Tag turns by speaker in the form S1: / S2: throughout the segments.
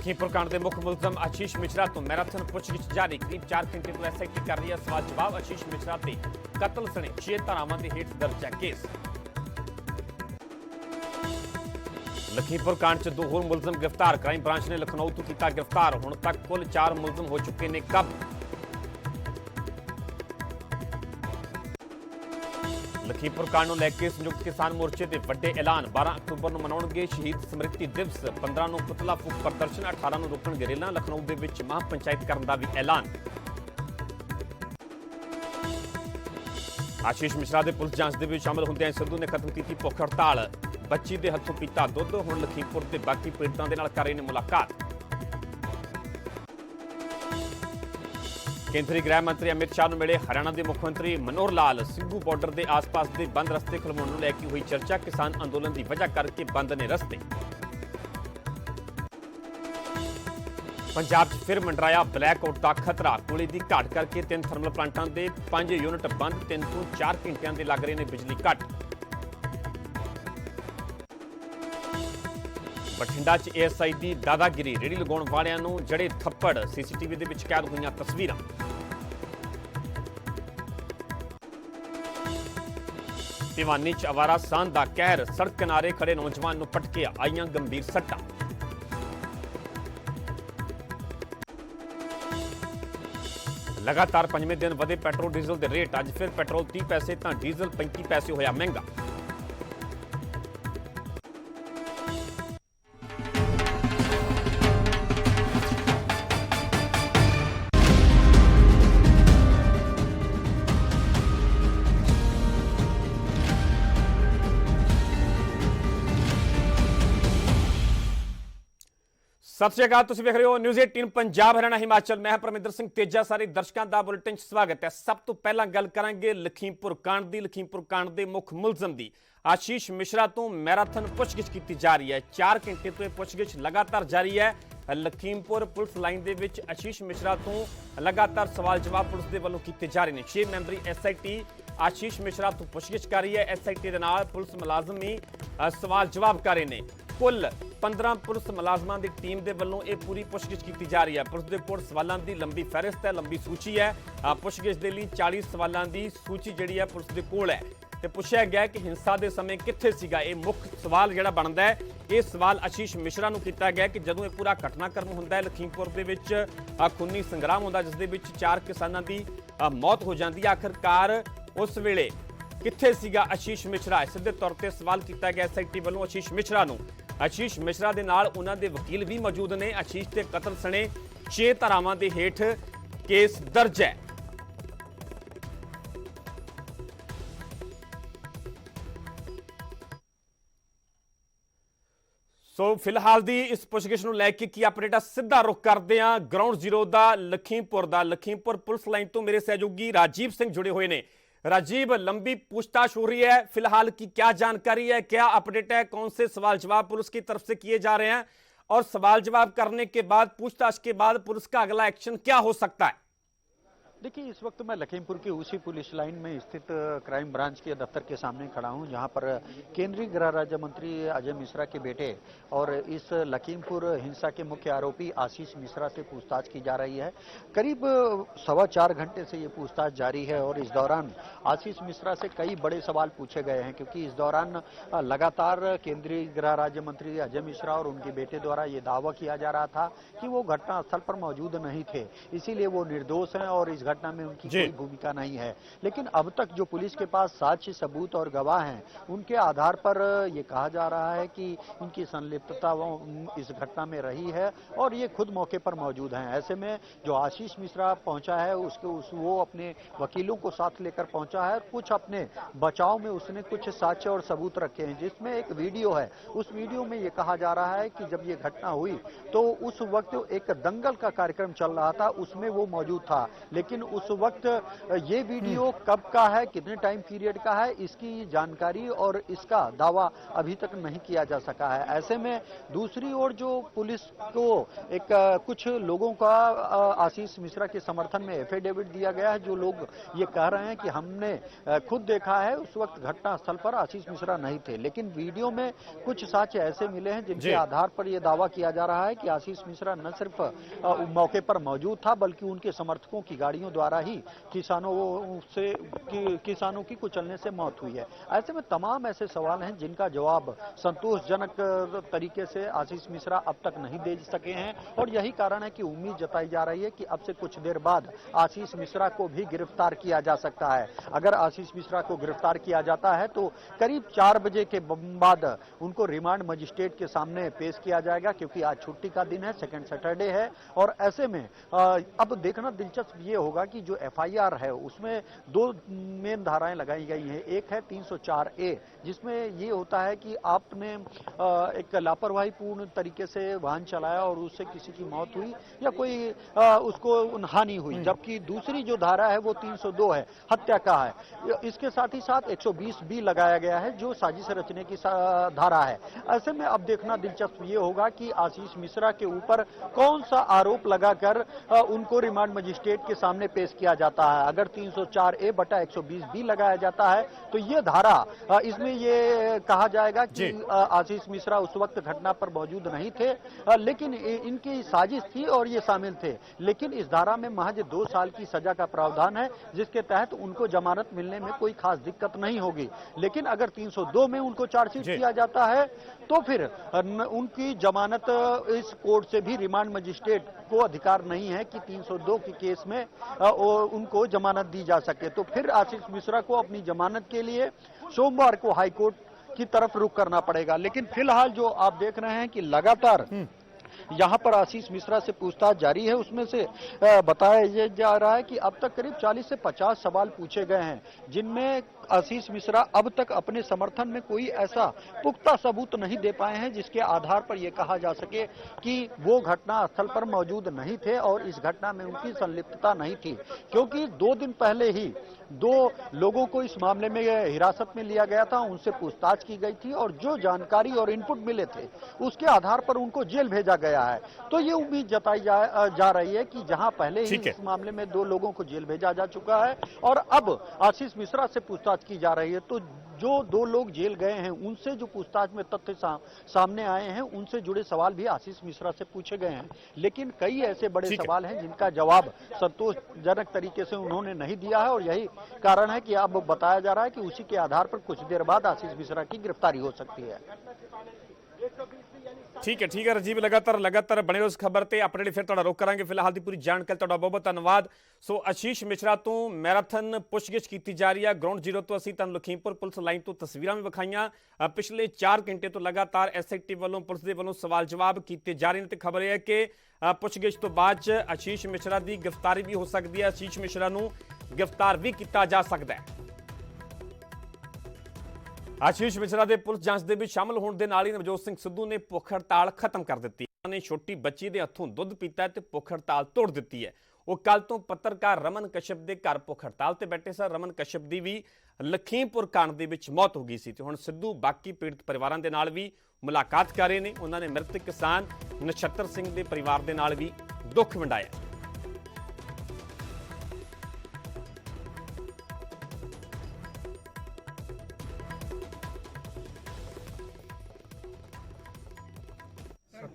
S1: लखीमपुर कांड के मुख्य मुलजम आशीष मिश्रा तो मैराथन पुछगिछ जारी। करीब 4 घंटे तो एसआईटी कर रही है सवाल जवाब। आशीष मिश्रा ते कतल सने 6 धारावां दे हेठ दर्ज है केस। लखीमपुर कांड च 2 होर मुलजम गिरफ्तार। क्राइम ब्रांच ने लखनऊ तो किया गिरफ्तार। हुण तक कुल 4 मुलजम हो चुके ने काबू। लखीमपुर कांड को लैके संयुक्त किसान मोर्चे के वड्डे ऐलान। 12 अक्तूबर को मनाउणगे शहीद स्मृति दिवस। 15 को पुतला फूक प्रदर्शन। 18 को रोकणगे रेलां। लखनऊ दे विच महापंचायत करन दा भी ऐलान। आशीष मिश्रा के पुलिस जांच दे विच शामिल हुंदिआं सिद्धू ने खत्म की भुख हड़ताल। बच्ची के हथों पीता दुध। हुण लखीमपुर के बाकी पीड़ितां दे नाल कर रहे ने मुलाकात। केंद्रीय गृह मंत्री अमित शाह मिले हरियाणा के मुख्यमंत्री मनोहर लाल। सिंघू बॉर्डर के आस पास के बंद रस्ते खुलवाउण नूं लैके हुई चर्चा। किसान अंदोलन की वजह करके बंद ने रस्ते। पंजाब च फिर मंडराया ब्लैकआउट का खतरा। कोयले की घाट करके 3 थर्मल प्लांटां के 5 यूनिट बंद। 3 ਤੋਂ 4 घंटिਆਂ ਦੇ लग रहे हैं बिजली कट। बठिंडा च एएसआई की दादागिरी। रेहड़ी लगाउण वालिਆਂ ਨੂੰ जड़े थप्पड़। सीसीटीवी ਦੇ ਵਿੱਚ कैद ਹੋਈਆਂ तस्वीरां। भिवानी च आवारा सांड का कहर। सड़क किनारे खड़े नौजवान ਨੂੰ पटकिया। आईयां गंभीर सट्टां। लगातार 5वें दिन वधे पेट्रोल डीजल के रेट। अज फिर पेट्रोल 30 पैसे तो डीजल 35 पैसे होया महंगा। सत श्री अकाल, तुसीं वेख रहे हो न्यूज़ 18 पंजाब हरियाणा हिमाचल। मैं परमिंदर सिंह तेजा। सारे दर्शकों का बुलेटिन स्वागत है। सब तो पहला गल करांगे लखीमपुर कांड की। लखीमपुर कांड के मुख्य मुलजम की आशीष मिश्रा तो मैराथन पुछगिछ की जा रही है। 4 घंटे तो यह पुछगिछ लगातार जारी है। लखीमपुर पुलिस लाइन के विच आशीष मिश्रा तो लगातार सवाल जवाब पुलिस के वालों किए जा रहे हैं। 6 मैंबरी एसआईटी आशीष मिश्रा तो पुछगिछ कर रही है। एसआईटी के नाल पुलिस मुलाजम ही सवाल जवाब कर रहे हैं। कुल 15 पुलिस मुलाजमान की टीम के वालों यह पूरी पुछगिछ की जा रही है। पुलिस के कोल सवालों की लंबी फहरिस्त है, लंबी सूची है। पुछगिछ के लिए 40 सवालों की सूची जी है पुलिस के कोल है। तो पूछा गया कि हिंसा के समय कित्थे सीगा। ये मुख्य सवाल जोड़ा बनता है। ये सवाल आशीष मिश्रा नूं किया गया कि जदों ये पूरा घटनाक्रम होंदा है लखीमपुर के विच खूनी संग्राम होंदा जिस दे विच 4 किसानां की मौत हो जाती है। आखिरकार उस वेले कित्थे सीगा आशीष मिश्रा। सीधे तौर पर सवाल किया गया एसआईटी वालों आशीष मिश्रा नूं। आशीष मिश्रा के नाल उन्हां दे वकील भी मौजूद ने। आशीष के कतल सने 6 धारावां दे हेठ केस दर्ज है। सो फिलहाल दी इस पुछगिछ नूं लैके की अपडेट सीधा रुख करते हैं ग्राउंड जीरो का लखीमपुर का। लखीमपुर पुलिस लाइन तो मेरे सहयोगी राजीव सिंह जुड़े हुए हैं। राजीव, लंबी पूछताछ हो रही है, फिलहाल की क्या जानकारी है, क्या अपडेट है, कौन से सवाल जवाब पुलिस की तरफ से किए जा रहे हैं और सवाल जवाब करने के बाद पूछताछ के बाद पुलिस का अगला एक्शन क्या हो सकता है?
S2: देखिए, इस वक्त मैं लखीमपुर की उसी पुलिस लाइन में स्थित क्राइम ब्रांच के दफ्तर के सामने खड़ा हूं, जहां पर केंद्रीय गृह राज्य मंत्री अजय मिश्रा के बेटे और इस लखीमपुर हिंसा के मुख्य आरोपी आशीष मिश्रा से पूछताछ की जा रही है। करीब 4.25 घंटे से ये पूछताछ जारी है और इस दौरान आशीष मिश्रा से कई बड़े सवाल पूछे गए हैं, क्योंकि इस दौरान लगातार केंद्रीय गृह राज्य मंत्री अजय मिश्रा और उनके बेटे द्वारा ये दावा किया जा रहा था कि वो घटनास्थल पर मौजूद नहीं थे, इसीलिए वो निर्दोष हैं और इस घटना में उनकी कोई भूमिका नहीं है। लेकिन अब तक जो पुलिस के पास साक्ष्य, सबूत और गवाह हैं, उनके आधार पर ये कहा जा रहा है कि इनकी संलिप्तता इस घटना में रही है और ये खुद मौके पर मौजूद हैं। ऐसे में जो आशीष मिश्रा पहुंचा है वो अपने वकीलों को साथ लेकर पहुंचा है। कुछ अपने बचाव में उसने कुछ साक्ष्य और सबूत रखे हैं, जिसमें एक वीडियो है। उस वीडियो में ये कहा जा रहा है कि जब ये घटना हुई तो उस वक्त एक दंगल का कार्यक्रम चल रहा था, उसमें वो मौजूद था, लेकिन लेकिन उस वक्त ये वीडियो कब का है, कितने टाइम पीरियड का है, इसकी जानकारी और इसका दावा अभी तक नहीं किया जा सका है। ऐसे में दूसरी ओर जो पुलिस को एक कुछ लोगों का आशीष मिश्रा के समर्थन में एफिडेविट दिया गया है, जो लोग ये कह रहे हैं कि हमने खुद देखा है उस वक्त घटना स्थल पर आशीष मिश्रा नहीं थे, लेकिन वीडियो में कुछ साक्ष्य ऐसे मिले हैं जिनके आधार पर यह दावा किया जा रहा है कि आशीष मिश्रा न सिर्फ मौके पर मौजूद था बल्कि उनके समर्थकों की गाड़ियों द्वारा ही किसानों की कुचलने से मौत हुई है। ऐसे में तमाम ऐसे सवाल हैं जिनका जवाब संतोषजनक तरीके से आशीष मिश्रा अब तक नहीं दे सके हैं और यही कारण है कि उम्मीद जताई जा रही है कि अब से कुछ देर बाद आशीष मिश्रा को भी गिरफ्तार किया जा सकता है। अगर आशीष मिश्रा को गिरफ्तार किया जाता है तो करीब 4 बजे के बाद उनको रिमांड मजिस्ट्रेट के सामने पेश किया जाएगा, क्योंकि आज छुट्टी का दिन है, सेकंड सैटरडे है। और ऐसे में अब देखना दिलचस्प ये होगा कि जो एफआईआर है उसमें 2 मेन धाराएं लगाई गई हैं। एक है 304A, जिसमें ये होता है कि आपने एक लापरवाही पूर्ण तरीके से वाहन चलाया और उससे किसी की मौत हुई या कोई उसको हानि हुई, जबकि दूसरी जो धारा है वो 302 है, हत्या का है। इसके साथ ही साथ 120B लगाया गया है जो साजिश रचने की धारा है। ऐसे में अब देखना दिलचस्प ये होगा कि आशीष मिश्रा के ऊपर कौन सा आरोप लगाकर उनको रिमांड मजिस्ट्रेट के सामने पेश किया जाता है। अगर 304A बटा 120B लगाया जाता है तो ये धारा, इसमें ये कहा जाएगा कि आशीष मिश्रा उस वक्त घटना पर मौजूद नहीं थे, लेकिन इनकी साजिश थी और ये शामिल थे। लेकिन इस धारा में महज 2 साल की सजा का प्रावधान है, जिसके तहत उनको जमानत मिलने में कोई खास दिक्कत नहीं होगी। लेकिन अगर 302 में उनको चार्जशीट किया जाता है तो फिर उनकी जमानत इस कोर्ट से भी रिमांड मजिस्ट्रेट को अधिकार नहीं है कि 302 के केस में उनको जमानत दी जा सके। तो फिर आशीष मिश्रा को अपनी जमानत के लिए सोमवार को हाईकोर्ट की तरफ रुख करना पड़ेगा। लेकिन फिलहाल जो आप देख रहे हैं कि लगातार यहाँ पर आशीष मिश्रा से पूछताछ जारी है, उसमें से बताया जा रहा है कि अब तक करीब 40 से 50 सवाल पूछे गए हैं, जिनमें आशीष मिश्रा अब तक अपने समर्थन में कोई ऐसा पुख्ता सबूत नहीं दे पाए हैं जिसके आधार पर यह कहा जा सके कि वो घटना स्थल पर मौजूद नहीं थे और इस घटना में उनकी संलिप्तता नहीं थी। क्योंकि 2 दिन पहले ही 2 लोगों को इस मामले में हिरासत में लिया गया था, उनसे पूछताछ की गई थी और जो जानकारी और इनपुट मिले थे उसके आधार पर उनको जेल भेजा गया है। तो ये उम्मीद जताई जा रही है कि जहां पहले ही इस मामले में 2 लोगों को जेल भेजा जा चुका है और अब आशीष मिश्रा से पूछताछ की जा रही है, तो जो 2 लोग जेल गए हैं उनसे जो पूछताछ में तथ्य सामने आए हैं उनसे जुड़े सवाल भी आशीष मिश्रा से पूछे गए हैं। लेकिन कई ऐसे बड़े सवाल हैं जिनका जवाब संतोषजनक तरीके से उन्होंने नहीं दिया है और यही कारण है कि अब बताया जा रहा है कि उसी के आधार पर कुछ देर बाद आशीष मिश्रा की गिरफ्तारी हो सकती है।
S1: ठीक है राजीव, लगातार बने उस खबर ਤੇ ਆਪਣੇ ਲਈ ਫਿਰ ਤੁਹਾਡਾ ਰੁਕ ਕਰਾਂਗੇ। ਫਿਲਹਾਲ ਦੀ ਪੂਰੀ ਜਾਣਕਾਰੀ ਤੁਹਾਡਾ ਬਹੁਤ ਧੰਨਵਾਦ। ਸੋ ਆਸ਼ੀਸ਼ ਮਿਸ਼ਰਾ ਤੋਂ ਮੈਰਾਥਨ ਪੁੱਛਗਿੱਛ ਕੀਤੀ ਜਾ ਰਹੀ ਹੈ। ਗਰਾਊਂਡ ਜ਼ੀਰੋ ਤੋਂ ਅਸੀਂ ਤੁਹਾਨੂੰ ਲਖੀਮਪੁਰ ਪੁਲਿਸ ਲਾਈਨ ਤੋਂ ਤਸਵੀਰਾਂ ਵੀ ਵਿਖਾਈਆਂ। ਪਿਛਲੇ 4 ਘੰਟੇ ਤੋਂ ਲਗਾਤਾਰ ਐਸਆਈਟੀ ਵੱਲੋਂ ਪੁਲਿਸ ਦੇ ਵੱਲੋਂ ਸਵਾਲ ਜਵਾਬ ਕੀਤੇ ਜਾ ਰਹੇ ਨੇ ਤੇ ਖਬਰ ਇਹ ਹੈ ਕਿ ਪੁੱਛਗਿੱਛ ਤੋਂ ਬਾਅਦ 'ਚ ਆਸ਼ੀਸ਼ ਮਿਸ਼ਰਾ ਦੀ ਗ੍ਰਿਫਤਾਰੀ ਵੀ ਹੋ ਸਕਦੀ ਹੈ। ਆਸ਼ੀਸ਼ ਮਿਸ਼ਰਾ ਨੂੰ ਗ੍ਰਿਫਤਾਰ ਵੀ ਕੀਤਾ ਜਾ ਸਕਦਾ ਹੈ। ਆਸ਼ੀਸ਼ ਮਿਸ਼ਰਾ ਦੇ ਪੁਲਿਸ ਜਾਂਚ ਦੇ ਵਿੱਚ ਸ਼ਾਮਲ ਹੋਣ ਦੇ ਨਾਲ ਹੀ ਨਵਜੋਤ ਸਿੰਘ ਸਿੱਧੂ ਨੇ ਭੁੱਖ ਹੜਤਾਲ ਖਤਮ ਕਰ ਦਿੱਤੀ। ਉਹਨਾਂ ਨੇ ਛੋਟੀ ਬੱਚੀ ਦੇ ਹੱਥੋਂ ਦੁੱਧ ਪੀਤਾ ਤੇ ਭੁੱਖ ਹੜਤਾਲ ਤੋੜ ਦਿੱਤੀ ਹੈ। ਉਹ ਕੱਲ ਤੋਂ ਪੱਤਰਕਾਰ ਰਮਨ ਕਸ਼ਪ ਦੇ ਘਰ ਭੁੱਖ ਹੜਤਾਲ ਤੇ ਬੈਠੇ ਸਨ। ਰਮਨ ਕਸ਼ਪ ਦੀ ਵੀ ਲਖੀਮਪੁਰ ਕਾਂਡ ਦੇ ਵਿੱਚ ਮੌਤ ਹੋ ਗਈ ਸੀ ਤੇ ਹੁਣ ਸਿੱਧੂ ਬਾਕੀ ਪੀੜਤ ਪਰਿਵਾਰਾਂ ਦੇ ਨਾਲ ਵੀ ਮੁਲਾਕਾਤ ਕਰ ਰਹੇ ਨੇ। ਉਹਨਾਂ ਨੇ ਮ੍ਰਿਤਕ ਕਿਸਾਨ ਨਛੱਤਰ ਸਿੰਘ ਦੇ ਪਰਿਵਾਰ ਦੇ ਨਾਲ ਵੀ ਦੁੱਖ ਵੰਡਾਇਆ।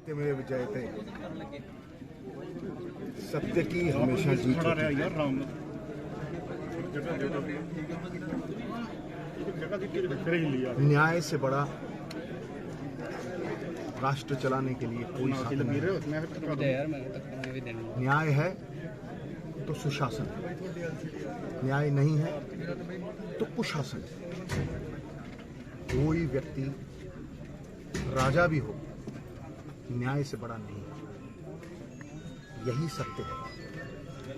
S3: सत्यमेव जयते, सत्य की हमेशा जीत होती है। न्याय से बड़ा राष्ट्र चलाने के लिए कोई साधन नहीं। न्याय है तो सुशासन, न्याय नहीं है तो कुशासन। कोई व्यक्ति राजा भी हो, न्याय से बड़ा नहीं है। यही सत्य है।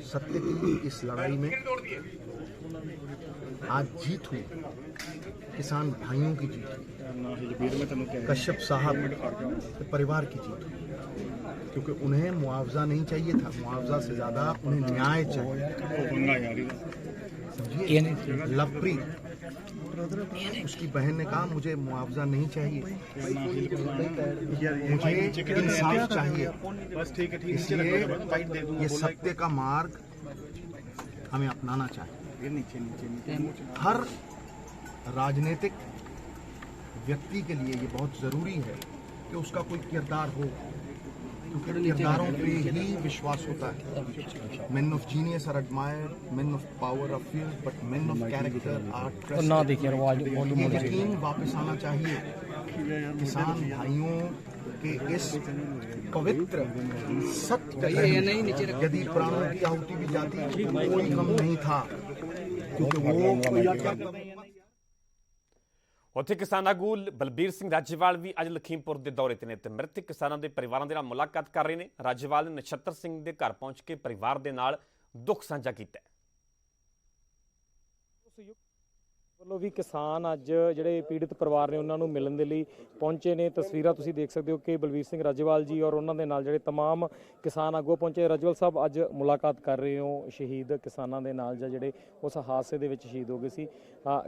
S3: सत्य की इस लड़ाई में आज जीत हुई, किसान भाइयों की जीत हुई, कश्यप साहब के परिवार की जीत हुई, क्योंकि उन्हें मुआवजा नहीं चाहिए था, मुआवजा से ज़्यादा उन्हें न्याय चाहिए। समझिए, लवप्रीत उसकी बहन ने कहा मुझे मुआवजा नहीं चाहिए, मुझे इंसाफ चाहिए। इसलिए ये सत्य का मार्ग हमें अपनाना चाहिए। हर राजनीतिक व्यक्ति के लिए ये बहुत ज़रूरी है कि उसका कोई किरदार हो, क्योंकि किरदारों पे ही विश्वास होता है। Men of genius are admired, men of power are feared, but men of character are trusted। ये यकीन वापस आना चाहिए किसान भाइयों के इस पवित्र सत्य। यदि प्राणों की आहुति भी जाती तो कोई कम नहीं था, क्योंकि वो
S1: ਉੱਥੇ ਕਿਸਾਨ ਆਗੂ ਬਲਬੀਰ ਸਿੰਘ ਰਾਜੇਵਾਲ ਵੀ ਅੱਜ ਲਖੀਮਪੁਰ ਦੇ ਦੌਰੇ ਤੇ ਨੇ ਤੇ ਮ੍ਰਿਤਕ ਕਿਸਾਨਾਂ ਦੇ ਪਰਿਵਾਰਾਂ ਦੇ ਨਾਲ ਮੁਲਾਕਾਤ ਕਰ ਰਹੇ ਨੇ। ਰਾਜੇਵਾਲ ਨੇ ਨਛੱਤਰ ਸਿੰਘ ਦੇ ਘਰ ਪਹੁੰਚ ਕੇ ਪਰਿਵਾਰ ਦੇ ਨਾਲ ਦੁੱਖ ਸਾਂਝਾ ਕੀਤਾ।
S4: ਵੱਲੋਂ ਵੀ ਕਿਸਾਨ ਅੱਜ ਜਿਹੜੇ ਪੀੜਤ ਪਰਿਵਾਰ ਨੇ ਉਹਨਾਂ ਨੂੰ ਮਿਲਣ ਦੇ ਲਈ ਪਹੁੰਚੇ ਨੇ। ਤਸਵੀਰਾਂ ਤੁਸੀਂ ਦੇਖ ਸਕਦੇ ਹੋ ਕਿ ਬਲਬੀਰ ਸਿੰਘ ਰਾਜੇਵਾਲ ਜੀ ਔਰ ਉਹਨਾਂ ਦੇ ਨਾਲ ਜਿਹੜੇ तमाम ਕਿਸਾਨ ਆਗੂ ਪਹੁੰਚੇ। ਰਾਜੇਵਾਲ ਸਾਹਿਬ ਅੱਜ ਮੁਲਾਕਾਤ ਕਰ ਰਹੇ ਹੋ ਸ਼ਹੀਦ ਕਿਸਾਨਾਂ ਦੇ ਨਾਲ ਜਾਂ ਜਿਹੜੇ ਉਸ ਹਾਦਸੇ ਦੇ ਵਿੱਚ ਸ਼ਹੀਦ ਹੋ ਗਏ ਸੀ।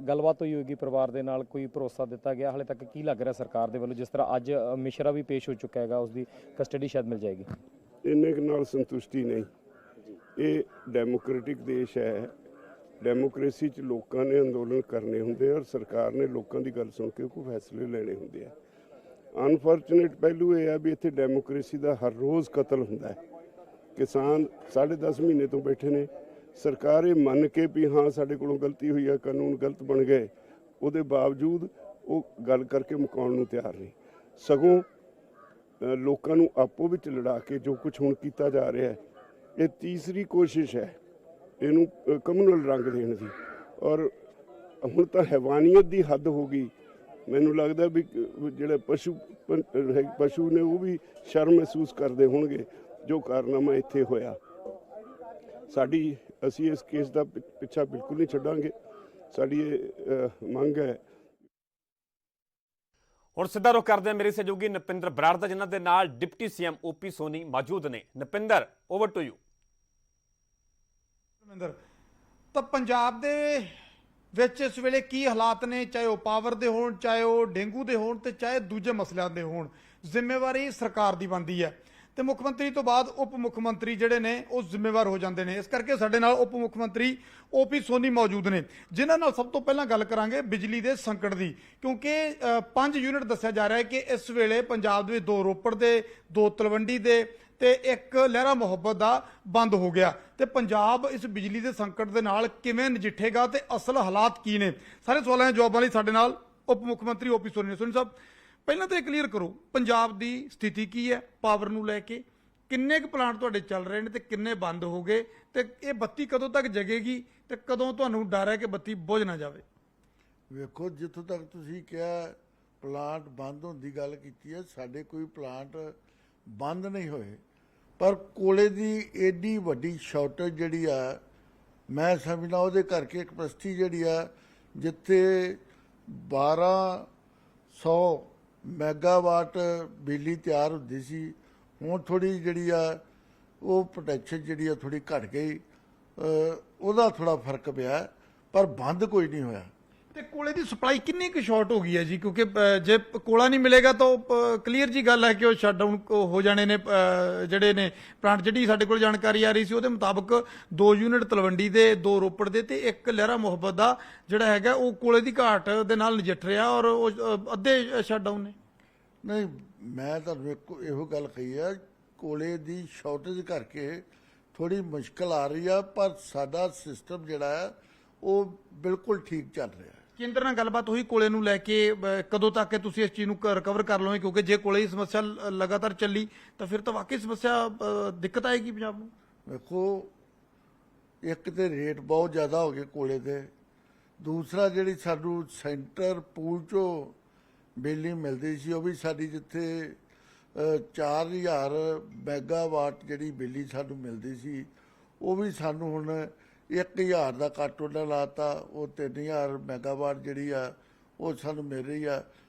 S4: ਗੱਲਬਾਤ ਹੋਈ ਹੋਏਗੀ ਪਰਿਵਾਰ ਦੇ ਨਾਲ, ਕੋਈ ਭਰੋਸਾ ਦਿੱਤਾ ਗਿਆ ਹਾਲੇ ਤੱਕ? ਕੀ ਲੱਗ ਰਿਹਾ ਸਰਕਾਰ ਦੇ ਵੱਲੋਂ, ਜਿਸ ਤਰ੍ਹਾਂ ਅੱਜ ਮਿਸ਼ਰਾ ਵੀ ਪੇਸ਼ ਹੋ ਚੁੱਕਾ ਹੈਗਾ, ਉਸ ਦੀ ਕਸਟਡੀ ਸ਼ਾਇਦ ਮਿਲ ਜਾਏਗੀ?
S5: ਇੰਨੇ ਕੁ ਨਾਲ ਸੰਤੁਸ਼ਟੀ ਨਹੀਂ। ਇਹ ਡੈਮੋਕ੍ਰੈਟਿਕ ਦੇਸ਼ ਹੈ। ਡੈਮੋਕ੍ਰੇਸੀ 'ਚ ਲੋਕਾਂ ਨੇ ਅੰਦੋਲਨ ਕਰਨੇ ਹੁੰਦੇ ਔਰ ਸਰਕਾਰ ਨੇ ਲੋਕਾਂ ਦੀ ਗੱਲ ਸੁਣ ਕੇ ਕੋਈ ਫੈਸਲੇ ਲੈਣੇ ਹੁੰਦੇ ਆ। ਅਨਫੋਰਚੂਨੇਟ ਪਹਿਲੂ ਇਹ ਆ ਵੀ ਇੱਥੇ ਡੈਮੋਕ੍ਰੇਸੀ ਦਾ ਹਰ ਰੋਜ਼ ਕਤਲ ਹੁੰਦਾ ਹੈ। ਕਿਸਾਨ 10.5 ਮਹੀਨੇ ਤੋਂ ਬੈਠੇ ਨੇ। ਸਰਕਾਰ ਇਹ ਮੰਨ ਕੇ ਵੀ ਹਾਂ ਸਾਡੇ ਕੋਲੋਂ ਗਲਤੀ ਹੋਈ ਆ, ਕਾਨੂੰਨ ਗਲਤ ਬਣ ਗਏ, ਉਹਦੇ ਬਾਵਜੂਦ ਉਹ ਗੱਲ ਕਰਕੇ ਮੁਕਾਉਣ ਨੂੰ ਤਿਆਰ ਨਹੀਂ, ਸਗੋਂ ਲੋਕਾਂ ਨੂੰ ਆਪੋ ਵਿੱਚ ਲੜਾ ਕੇ ਜੋ ਕੁਝ ਹੁਣ ਕੀਤਾ ਜਾ ਰਿਹਾ ਹੈ, ਇਹ ਤੀਸਰੀ ਕੋਸ਼ਿਸ਼ ਹੈ ਇਹਨੂੰ ਕਮਿਊਨਲ ਰੰਗ ਦੇਣ ਦੀ। ਔਰ ਹੁਣ ਤਾਂ ਹੈਵਾਨੀਅਤ ਦੀ ਹੱਦ ਹੋ ਗਈ। ਮੈਨੂੰ ਲੱਗਦਾ ਵੀ ਜਿਹੜੇ ਪਸ਼ੂ ਨੇ ਉਹ ਵੀ ਸ਼ਰਮ ਮਹਿਸੂਸ ਕਰਦੇ ਹੋਣਗੇ ਜੋ ਕਾਰਨਾਮਾ ਇੱਥੇ ਹੋਇਆ। ਅਸੀਂ ਇਸ ਕੇਸ ਦਾ ਪਿੱਛਾ ਬਿਲਕੁਲ ਨਹੀਂ ਛੱਡਾਂਗੇ। ਸਾਡੀ ਇਹ ਮੰਗ ਹੈ।
S1: ਹੁਣ ਸਿੱਧਾ ਰੁਖ ਕਰਦੇ ਹਾਂ ਮੇਰੇ ਸਹਿਯੋਗੀ ਨਪਿੰਦਰ ਬਰਾੜ ਦਾ, ਜਿਨ੍ਹਾਂ ਦੇ ਨਾਲ ਡਿਪਟੀ ਸੀਐਮ ਓਪੀ ਸੋਨੀ ਮੌਜੂਦ ਨੇ। Napinder, over to you.
S6: ਤਾਂ ਪੰਜਾਬ ਦੇ ਵਿੱਚ ਇਸ ਵੇਲੇ ਕੀ ਹਾਲਾਤ ਨੇ, ਚਾਹੇ ਉਹ ਪਾਵਰ ਦੇ ਹੋਣ, ਚਾਹੇ ਉਹ ਡੇਂਗੂ ਦੇ ਹੋਣ, ਤੇ ਚਾਹੇ ਦੂਜੇ ਮਸਲਿਆਂ ਦੇ ਹੋਣ, ਜ਼ਿੰਮੇਵਾਰੀ ਸਰਕਾਰ ਦੀ ਬਣਦੀ ਹੈ ਤੇ ਮੁੱਖ ਮੰਤਰੀ ਤੋਂ ਬਾਅਦ ਉਪ ਮੁੱਖ ਮੰਤਰੀ ਜਿਹੜੇ ਨੇ ਉਹ ਜ਼ਿੰਮੇਵਾਰ ਹੋ ਜਾਂਦੇ ਨੇ। ਇਸ ਕਰਕੇ ਸਾਡੇ ਨਾਲ ਉਪ ਮੁੱਖ ਮੰਤਰੀ ਓਪੀ ਸੋਨੀ ਮੌਜੂਦ ਨੇ, ਜਿਨ੍ਹਾਂ ਨਾਲ ਸਭ ਤੋਂ ਪਹਿਲਾਂ ਗੱਲ ਕਰਾਂਗੇ ਬਿਜਲੀ ਦੇ ਸੰਕਟ ਦੀ, ਕਿਉਂਕਿ 5 ਯੂਨਿਟ ਦੱਸਿਆ ਜਾ ਰਿਹਾ ਹੈ ਕਿ ਇਸ ਵੇਲੇ ਪੰਜਾਬ ਦੇ ਵਿੱਚ 2 ਰੋਪੜ ਦੇ, 2 ਤਲਵੰਡੀ ਦੇ ਤੇ 1 ਲਹਿਰਾ ਮੁਹੱਬਤ ਦਾ ਬੰਦ ਹੋ ਗਿਆ। ਤੇ ਪੰਜਾਬ ਇਸ ਬਿਜਲੀ ਦੇ ਸੰਕਟ ਦੇ ਨਾਲ ਕਿਵੇਂ ਨਜਿੱਠੇਗਾ ਤੇ ਅਸਲ ਹਾਲਾਤ ਕੀ ਨੇ? ਸਾਰੇ ਸਵਾਲਾਂ ਦੇ ਜਵਾਬਾਂ ਲਈ ਸਾਡੇ ਨਾਲ ਉਪ ਮੁੱਖ ਮੰਤਰੀ ਓਪੀ ਸੋਨੀ ਨੇ। ਸੋਨੀ ਸਾਹਿਬ, ਪਹਿਲਾਂ ਤਾਂ ਇਹ ਕਲੀਅਰ ਕਰੋ ਪੰਜਾਬ ਦੀ ਸਥਿਤੀ ਕੀ ਹੈ ਪਾਵਰ ਨੂੰ ਲੈ ਕੇ, ਕਿੰਨੇ ਕੁ ਪਲਾਂਟ ਤੁਹਾਡੇ ਚੱਲ ਰਹੇ ਨੇ ਤੇ ਕਿੰਨੇ ਬੰਦ ਹੋ ਗਏ, ਤੇ ਇਹ ਬੱਤੀ ਕਦੋਂ ਤੱਕ ਜਗੇਗੀ ਤੇ ਕਦੋਂ ਤੁਹਾਨੂੰ ਡਰ ਹੈ ਕਿ ਬੱਤੀ ਬੁਝ ਨਾ ਜਾਵੇ?
S7: ਵੇਖੋ, ਜਿੱਥੋਂ ਤੱਕ ਤੁਸੀਂ ਕਿਹਾ ਪਲਾਂਟ ਬੰਦ ਹੋਣ ਦੀ ਗੱਲ ਕੀਤੀ ਹੈ, ਸਾਡੇ ਕੋਈ ਪਲਾਂਟ ਬੰਦ ਨਹੀਂ ਹੋਏ, ਪਰ ਕੋਲੇ ਦੀ ਏਡੀ ਵੱਡੀ ਸ਼ਾਰਟੇਜ ਜਿਹੜੀ ਆ, ਮੈਂ ਸਮਝਦਾ ਉਹਦੇ ਕਰਕੇ ਕਪੈਸਿਟੀ ਜਿਹੜੀ ਆ, ਜਿੱਥੇ 1200 ਮੈਗਾਵਾਟ ਬਿਜਲੀ ਤਿਆਰ ਹੁੰਦੀ ਸੀ, ਹੁਣ ਥੋੜੀ ਜਿਹੜੀ ਆ ਉਹ ਪ੍ਰੋਟੈਕਸ਼ਨ ਜਿਹੜੀ ਆ ਥੋੜੀ ਘਟ ਗਈ, ਉਹਦਾ ਥੋੜਾ ਫਰਕ ਪਿਆ, ਪਰ ਬੰਦ ਕੋਈ ਨਹੀਂ ਹੋਇਆ।
S6: ਤੇ ਕੋਲੇ ਦੀ ਸਪਲਾਈ ਕਿੰਨੀ ਕੁ ਸ਼ਾਰਟ ਹੋ ਗਈ ਹੈ ਜੀ? ਕਿਉਂਕਿ ਜੇ ਕੋਲਾ ਨਹੀਂ ਮਿਲੇਗਾ ਤਾਂ ਕਲੀਅਰ ਜੀ ਗੱਲ ਹੈ ਕਿ ਉਹ ਸ਼ਟਡਾਊਨ ਹੋ ਜਾਣੇ ਨੇ ਜਿਹੜੇ ਨੇ ਪਲਾਂਟ। ਜਿਹੜੀ ਸਾਡੇ ਕੋਲ ਜਾਣਕਾਰੀ ਆ ਰਹੀ ਸੀ ਉਹਦੇ ਮੁਤਾਬਕ 2 ਯੂਨਿਟ ਤਲਵੰਡੀ ਦੇ, 2 ਰੋਪੜ ਦੇ ਤੇ 1 ਲਹਿਰਾ ਮੁਹੱਬਤ ਦਾ ਜਿਹੜਾ ਹੈਗਾ ਉਹ ਕੋਲੇ ਦੀ ਘਾਟ ਦੇ ਨਾਲ ਨਜਿੱਠ ਰਿਹਾ, ਔਰ ਉਹ ਅੱਧੇ ਸ਼ਟਡਾਊਨ ਨੇ।
S7: ਨਹੀਂ, ਮੈਂ ਤੁਹਾਨੂੰ ਇਹੋ ਗੱਲ ਕਹੀ ਆ, ਕੋਲੇ ਦੀ ਸ਼ਾਰਟੇਜ ਕਰਕੇ ਥੋੜੀ ਮੁਸ਼ਕਲ ਆ ਰਹੀ ਆ, ਪਰ ਸਾਡਾ ਸਿਸਟਮ ਜਿਹੜਾ ਹੈ ਉਹ ਬਿਲਕੁਲ ਠੀਕ ਚੱਲ ਰਿਹਾ।
S6: ਕੇਂਦਰ ਨਾਲ ਗੱਲਬਾਤ ਹੋਈ ਕੋਲੇ ਨੂੰ ਲੈ ਕੇ? ਕਦੋਂ ਤੱਕ ਤੁਸੀਂ ਇਸ ਚੀਜ਼ ਨੂੰ ਰਿਕਵਰ ਕਰ ਲਓਗੇ? ਕਿਉਂਕਿ ਜੇ ਕੋਲੇ ਦੀ ਸਮੱਸਿਆ ਲਗਾਤਾਰ ਚੱਲੀ ਤਾਂ ਫਿਰ ਤਾਂ ਵਾਕਈ ਸਮੱਸਿਆ ਦਿੱਕਤ ਆਏਗੀ ਪੰਜਾਬ ਨੂੰ।
S7: ਵੇਖੋ, ਇੱਕ ਤੇ ਰੇਟ ਬਹੁਤ ਜ਼ਿਆਦਾ ਹੋ ਗਏ ਕੋਲੇ ਦੇ, ਦੂਸਰਾ ਜਿਹੜੀ ਸਾਨੂੰ ਸੈਂਟਰ ਪੂਲ ਚੋਂ ਬਿਜਲੀ ਮਿਲਦੀ ਸੀ ਉਹ ਵੀ ਸਾਡੀ ਜਿੱਥੇ 4000 ਮੈਗਾਵਾਟ ਜਿਹੜੀ ਬਿਜਲੀ ਸਾਨੂੰ ਮਿਲਦੀ ਸੀ ਉਹ ਵੀ ਸਾਨੂੰ ਹੁਣ 1000 ਦਾ ਕੱਟ ਉਹਨਾਂ ਲਾਤਾ, ਉਹ 3000 ਮੈਗਾਵਾਟ ਜਿਹੜੀ ਆ ਉਹ ਸਾਨੂੰ ਮਿਲ ਰਹੀ ਆ।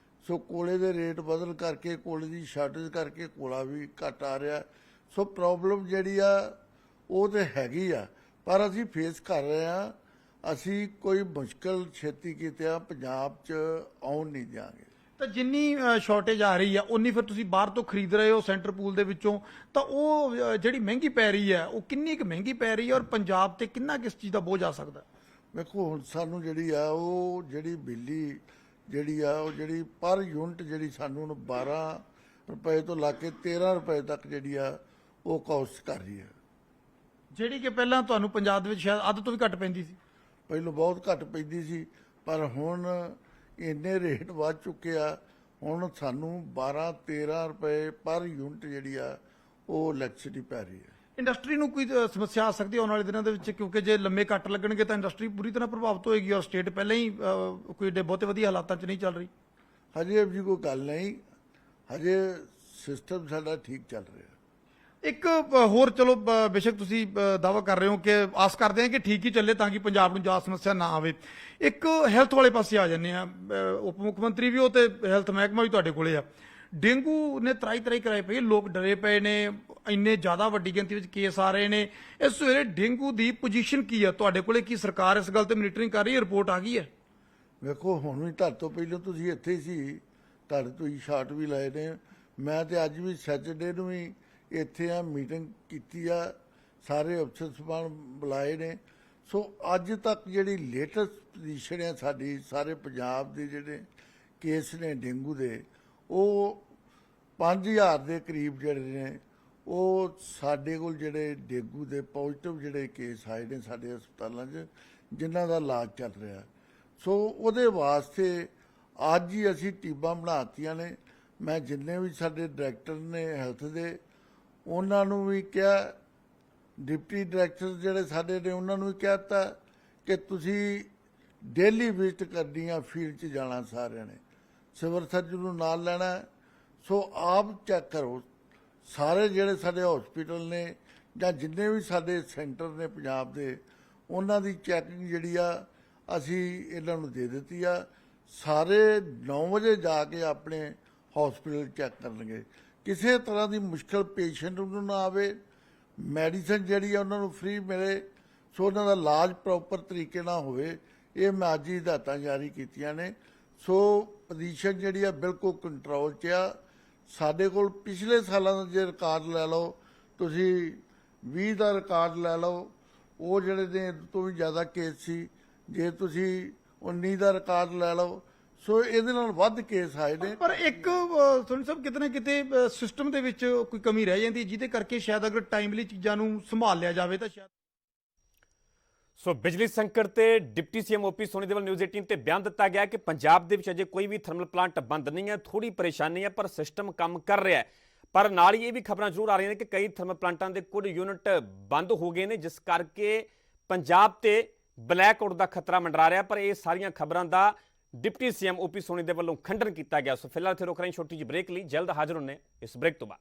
S7: ਸੋ ਕੋਲੇ ਦੇ ਰੇਟ ਬਦਲ ਕਰਕੇ, ਕੋਲੇ ਦੀ ਸ਼ਾਰਟੇਜ ਕਰਕੇ ਕੋਲਾ ਵੀ ਘੱਟ ਆ ਰਿਹਾ। ਸੋ ਪ੍ਰੋਬਲਮ ਜਿਹੜੀ ਆ ਉਹ ਤੇ ਹੈਗੀ ਆ, ਪਰ ਅਸੀਂ ਫੇਸ ਕਰ ਰਹੇ ਆ। ਅਸੀਂ ਕੋਈ ਮੁਸ਼ਕਲ ਛੇਤੀ ਕੀਤਿਆਂ ਪੰਜਾਬ 'ਚ ਆਉਣ ਨਹੀਂ ਦਿਆਂਗੇ।
S6: ਤਾਂ ਜਿੰਨੀ ਸ਼ਾਰਟੇਜ ਆ ਰਹੀ ਆ ਉਨੀ ਫਿਰ ਤੁਸੀਂ ਬਾਹਰ ਤੋਂ ਖਰੀਦ ਰਹੇ ਹੋ ਸੈਂਟਰ ਪੂਲ ਦੇ ਵਿੱਚੋਂ, ਤਾਂ ਉਹ ਜਿਹੜੀ ਮਹਿੰਗੀ ਪੈ ਰਹੀ ਹੈ ਉਹ ਕਿੰਨੀ ਕੁ ਮਹਿੰਗੀ ਪੈ ਰਹੀ ਹੈ ਔਰ ਪੰਜਾਬ ਤੇ ਕਿੰਨਾ ਕਿਸ ਚੀਜ਼ ਦਾ ਬੋਝ ਆ ਸਕਦਾ?
S7: ਵੇਖੋ ਹੁਣ ਸਾਨੂੰ ਜਿਹੜੀ ਆ ਉਹ ਜਿਹੜੀ ਬਿਜਲੀ ਜਿਹੜੀ ਆ ਉਹ ਜਿਹੜੀ ਪਰ ਯੂਨਿਟ ਜਿਹੜੀ ਸਾਨੂੰ ਹੁਣ 12 ਰੁਪਏ ਤੋਂ ਲਾ ਕੇ 13 ਰੁਪਏ ਤੱਕ ਜਿਹੜੀ ਆ ਉਹ ਕਾਸਟ ਕਰ ਰਹੀ ਹੈ,
S6: ਜਿਹੜੀ ਕਿ ਪਹਿਲਾਂ ਤੁਹਾਨੂੰ ਪੰਜਾਬ ਦੇ ਵਿੱਚ ਸ਼ਾਇਦ ਅੱਧ ਤੋਂ ਵੀ ਘੱਟ ਪੈਂਦੀ ਸੀ।
S7: ਪਹਿਲਾਂ ਬਹੁਤ ਘੱਟ ਪੈਂਦੀ ਸੀ, ਪਰ ਹੁਣ ਇੰਨੇ ਰੇਟ ਵੱਧ ਚੁੱਕੇ ਆ। ਹੁਣ ਸਾਨੂੰ 12-13 ਰੁਪਏ ਪਰ ਯੂਨਿਟ ਜਿਹੜੀ ਆ ਉਹ ਇਲੈਕਟ੍ਰਿਸਿਟੀ ਪੈ ਰਹੀ ਹੈ।
S6: ਇੰਡਸਟਰੀ ਨੂੰ ਕੋਈ ਸਮੱਸਿਆ ਆ ਸਕਦੀ ਹੈ ਆਉਣ ਵਾਲੇ ਦਿਨਾਂ ਦੇ ਵਿੱਚ, ਕਿਉਂਕਿ ਜੇ ਲੰਮੇ ਕੱਟ ਲੱਗਣਗੇ ਤਾਂ ਇੰਡਸਟਰੀ ਪੂਰੀ ਤਰ੍ਹਾਂ ਪ੍ਰਭਾਵਿਤ ਹੋਏਗੀ ਔਰ ਸਟੇਟ ਪਹਿਲਾਂ ਹੀ ਕੋਈ ਏਡੇ ਬਹੁਤੇ ਵਧੀਆ ਹਾਲਾਤਾਂ 'ਚ ਨਹੀਂ ਚੱਲ ਰਹੀ।
S7: ਹਜੇ ਜੀ ਕੋਈ ਗੱਲ ਨਹੀਂ, ਹਜੇ ਸਿਸਟਮ ਸਾਡਾ ਠੀਕ ਚੱਲ ਰਿਹਾ।
S6: ਇੱਕ ਹੋਰ ਚਲੋ ਬੇਸ਼ੱਕ ਤੁਸੀਂ ਦਾਅਵਾ ਕਰ ਰਹੇ ਹੋ ਕਿ ਆਸ ਕਰਦੇ ਹਾਂ ਕਿ ਠੀਕ ਹੀ ਚੱਲੇ ਤਾਂ ਕਿ ਪੰਜਾਬ ਨੂੰ ਜ਼ਿਆਦਾ ਸਮੱਸਿਆ ਨਾ ਆਵੇ। ਇੱਕ ਹੈਲਥ ਵਾਲੇ ਪਾਸੇ ਆ ਜਾਂਦੇ ਆ, ਉਪ ਮੁੱਖ ਮੰਤਰੀ ਵੀ ਉਹ ਤੇ ਹੈਲਥ ਮਹਿਕਮਾ ਵੀ ਤੁਹਾਡੇ ਕੋਲੇ ਆ। ਡੇਂਗੂ ਨੇ ਤਰਾਈ ਕਰਾਏ ਪਈ, ਲੋਕ ਡਰੇ ਪਏ ਨੇ, ਇੰਨੇ ਜ਼ਿਆਦਾ ਵੱਡੀ ਗਿਣਤੀ ਵਿੱਚ ਕੇਸ ਆ ਰਹੇ ਨੇ। ਇਸ ਵੇਲੇ ਡੇਂਗੂ ਦੀ ਪੋਜੀਸ਼ਨ ਕੀ ਆ ਤੁਹਾਡੇ ਕੋਲੇ? ਕੀ ਸਰਕਾਰ ਇਸ ਗੱਲ ਤੇ ਮੋਨੀਟਰਿੰਗ ਕਰ ਰਹੀ ਹੈ? ਰਿਪੋਰਟ ਆ ਗਈ ਹੈ?
S7: ਵੇਖੋ ਹੁਣ ਵੀ ਤੁਹਾਡੇ ਤੋਂ ਪਹਿਲਾਂ ਤੁਸੀਂ ਇੱਥੇ ਹੀ ਸੀ, ਤੁਹਾਡੇ ਤੋਂ ਹੀ ਸ਼ਾਟ ਵੀ ਲਾਏ ਨੇ। ਮੈਂ ਤੇ ਅੱਜ ਵੀ ਸੈਚਰਡੇ ਨੂੰ ਵੀ ਇੱਥੇ ਆ, ਮੀਟਿੰਗ ਕੀਤੀ ਆ, ਸਾਰੇ ਅਫਸਰ ਸਾਹਿਬਾਨ ਬੁਲਾਏ ਨੇ। ਸੋ ਅੱਜ ਤੱਕ ਜਿਹੜੀ ਲੇਟੈਸਟ ਪੋਜੀਸ਼ਨ ਹੈ ਸਾਡੀ, ਸਾਰੇ ਪੰਜਾਬ ਦੇ ਜਿਹੜੇ ਕੇਸ ਨੇ ਡੇਂਗੂ ਦੇ, ਉਹ 5000 ਦੇ ਕਰੀਬ ਜਿਹੜੇ ਨੇ ਉਹ ਸਾਡੇ ਕੋਲ ਜਿਹੜੇ ਡੇਂਗੂ ਦੇ ਪੋਜ਼ਿਟਿਵ ਜਿਹੜੇ ਕੇਸ ਆਏ ਨੇ ਸਾਡੇ ਹਸਪਤਾਲਾਂ 'ਚ, ਜਿਨ੍ਹਾਂ ਦਾ ਇਲਾਜ ਚੱਲ ਰਿਹਾ। ਸੋ ਉਹਦੇ ਵਾਸਤੇ ਅੱਜ ਹੀ ਅਸੀਂ ਟੀਮਾਂ ਬਣਾਤੀਆਂ ਨੇ। ਮੈਂ ਜਿੰਨੇ ਵੀ ਸਾਡੇ ਡਾਇਰੈਕਟਰ ਨੇ ਹੈਲਥ ਦੇ, ਉਹਨਾਂ ਨੂੰ ਵੀ ਕਿਹਾ, ਡਿਪਟੀ ਡਾਇਰੈਕਟਰ ਜਿਹੜੇ ਸਾਡੇ ਨੇ ਉਹਨਾਂ ਨੂੰ ਵੀ ਕਹਿ ਦਿੱਤਾ ਕਿ ਤੁਸੀਂ ਡੇਲੀ ਵਿਜ਼ਿਟ ਕਰਨੀ ਆ, ਫੀਲਡ 'ਚ ਜਾਣਾ ਸਾਰਿਆਂ ਨੇ, ਸਿਵਲ ਸਰਜਨ ਨੂੰ ਨਾਲ ਲੈਣਾ। ਸੋ ਆਪ ਚੈੱਕ ਕਰੋ, ਸਾਰੇ ਜਿਹੜੇ ਸਾਡੇ ਹਸਪੀਟਲ ਨੇ ਜਾਂ ਜਿੰਨੇ ਵੀ ਸਾਡੇ ਸੈਂਟਰ ਨੇ ਪੰਜਾਬ ਦੇ, ਉਹਨਾਂ ਦੀ ਚੈਕਿੰਗ ਜਿਹੜੀ ਆ ਅਸੀਂ ਇਹਨਾਂ ਨੂੰ ਦੇ ਦਿੱਤੀ ਆ। ਸਾਰੇ 9 ਵਜੇ ਜਾ ਕੇ ਆਪਣੇ ਹਸਪੀਟਲ ਚੈੱਕ ਕਰਨਗੇ। ਕਿਸੇ ਤਰ੍ਹਾਂ ਦੀ ਮੁਸ਼ਕਲ ਪੇਸ਼ੈਂਟ ਨੂੰ ਨਾ ਆਵੇ, ਮੈਡੀਸਨ ਜਿਹੜੀ ਆ ਉਹਨਾਂ ਨੂੰ ਫ੍ਰੀ ਮਿਲੇ, ਸੋ ਉਹਨਾਂ ਦਾ ਇਲਾਜ ਪ੍ਰੋਪਰ ਤਰੀਕੇ ਨਾਲ ਹੋਵੇ। ਇਹ ਮੈਂ ਅੱਜ ਹੀ ਹਦਾਇਤਾਂ ਜਾਰੀ ਕੀਤੀਆਂ ਨੇ। ਸੋ ਪੋਜੀਸ਼ਨ ਜਿਹੜੀ ਆ ਬਿਲਕੁਲ ਕੰਟਰੋਲ 'ਚ ਆ। ਸਾਡੇ ਕੋਲ ਪਿਛਲੇ ਸਾਲਾਂ ਦਾ ਜੇ ਰਿਕਾਰਡ ਲੈ ਲਓ ਤੁਸੀਂ, 20 ਦਾ ਰਿਕਾਰਡ ਲੈ ਲਓ, ਉਹ ਜਿਹੜੇ ਨੇ ਇਹਦੇ ਤੋਂ ਵੀ ਜ਼ਿਆਦਾ ਕੇਸ ਸੀ। ਜੇ ਤੁਸੀਂ 19 ਦਾ ਰਿਕਾਰਡ ਲੈ ਲਓ, ਸੋ ਇਹਦੇ ਨਾਲ ਵੱਧ ਕੇਸ ਆਏ ਨੇ।
S6: ਪਰ ਇੱਕ ਸੋਨੀ ਸਾਹਿਬ, ਕਿਤੇ ਨਾ ਕਿਤੇ ਸਿਸਟਮ ਦੇ ਵਿੱਚ ਕੋਈ ਕਮੀ ਰਹਿ ਜਾਂਦੀ, ਜਿਹਦੇ ਕਰਕੇ ਸ਼ਾਇਦ ਅਗਰ ਟਾਈਮਲੀ ਚੀਜ਼ਾਂ ਨੂੰ ਸੰਭਾਲ ਲਿਆ ਜਾਵੇ ਤਾਂ ਸ਼ਾਇਦ।
S1: ਸੋ ਬਿਜਲੀ ਸੰਕਟ ਤੇ ਡਿਪਟੀ ਸੀਐਮ ਓਪੀ ਸੋਨੀ ਦੇ ਵੱਲੋਂ ਨਿਊਜ਼ 18 ਤੇ ਬਿਆਨ ਦਿੱਤਾ ਗਿਆ ਕਿ ਪੰਜਾਬ ਦੇ ਵਿੱਚ ਅਜੇ ਕੋਈ ਵੀ ਥਰਮਲ ਪਲਾਂਟ ਬੰਦ ਨਹੀਂ ਹੈ। ਥੋੜੀ ਪਰੇਸ਼ਾਨੀ ਹੈ ਪਰ ਸਿਸਟਮ ਕੰਮ ਕਰ ਰਿਹਾ ਹੈ। ਪਰ ਨਾਲ ਹੀ ਇਹ ਵੀ ਖਬਰਾਂ ਜ਼ਰੂਰ ਆ ਰਹੀਆਂ ਨੇ ਕਿ ਕਈ ਥਰਮਲ ਪਲਾਂਟਾਂ ਦੇ ਕੁਝ ਯੂਨਿਟ ਬੰਦ ਹੋ ਗਏ ਨੇ, ਜਿਸ ਕਰਕੇ ਪੰਜਾਬ ਤੇ ਬਲੈਕ ਆਊਟ ਦਾ ਖਤਰਾ ਮੰਡਰਾ ਰਿਹਾ। ਪਰ ਇਹ ਸਾਰੀਆਂ ਖਬਰਾਂ ਦਾ ਡਿਪਟੀ ਸੀਐਮ ਓਪੀ ਸੋਨੀ ਦੇ ਵੱਲੋਂ ਖੰਡਨ ਕੀਤਾ ਗਿਆ। ਸੋ ਫਿਲਹਾਲ ਇੱਥੇ ਰੁਕ ਰਹੇ ਹਾਂ ਛੋਟੀ ਜਿਹੀ ਬ੍ਰੇਕ ਲਈ। ਜਲਦ ਹਾਜ਼ਰ ਹੁੰਨੇ ਇਸ ਬ੍ਰੇਕ ਤੋਂ ਬਾਅਦ।